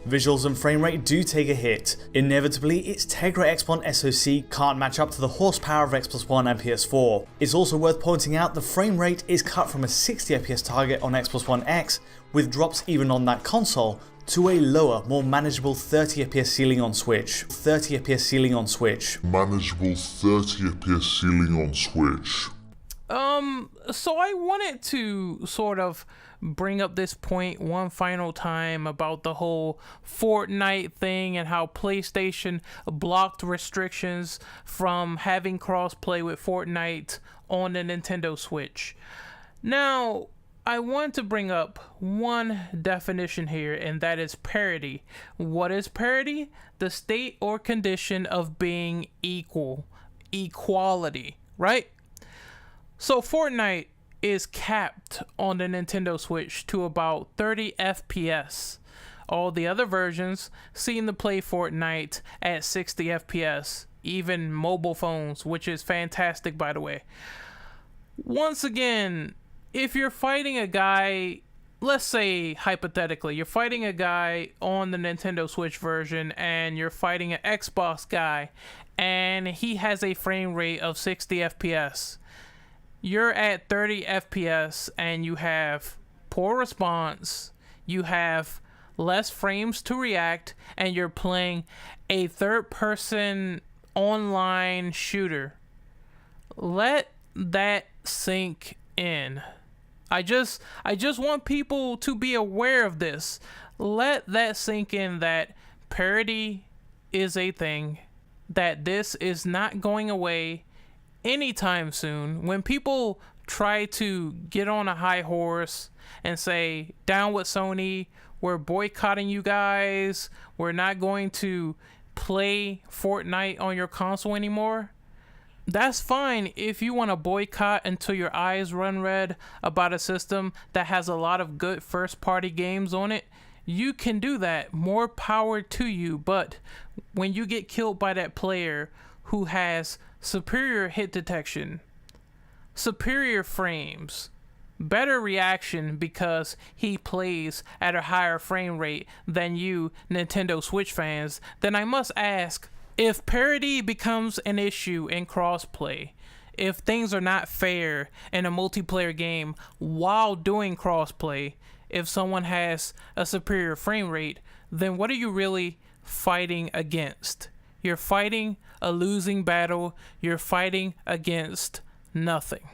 Visuals and frame rate do take a hit. Inevitably, its Tegra X1 SoC can't match up to the horsepower of X Plus 1 and PS4. It's also worth pointing out the frame rate is cut from a 60 FPS target on X Plus 1 X, with drops even on that console, to a lower, more manageable 30 FPS ceiling on Switch. Manageable 30 FPS ceiling on Switch. So I wanted to sort of bring up this point one final time about the whole Fortnite thing and how PlayStation blocked restrictions from having crossplay with Fortnite on the Nintendo Switch. Now, I want to bring up one definition here, and that is parity. What is parity? The state or condition of being equal. Equality, right? So Fortnite is capped on the Nintendo Switch to about 30 FPS. All the other versions seem to play Fortnite at 60 FPS, even mobile phones, which is fantastic, by the way. Once again, if you're fighting a guy, let's say hypothetically, you're fighting a guy on the Nintendo Switch version and you're fighting an Xbox guy and he has a frame rate of 60 FPS. You're at 30 FPS and you have poor response, you have less frames to react, and you're playing a third-person online shooter. Let that sink in. I just want people to be aware of this. Let that sink in, that parity is a thing, that this is not going away anytime soon. When people try to get on a high horse and say, down with Sony, we're boycotting you guys, we're not going to play Fortnite on your console anymore, that's fine if you want to boycott until your eyes run red about a system that has a lot of good first-party games on it. You can do that. More power to you. But when you get killed by that player who has superior hit detection, superior frames, better reaction because he plays at a higher frame rate than you Nintendo Switch fans, then I must ask, if parity becomes an issue in crossplay, if things are not fair in a multiplayer game while doing crossplay, if someone has a superior frame rate, then what are you really fighting against? You're fighting a losing battle. You're fighting against nothing.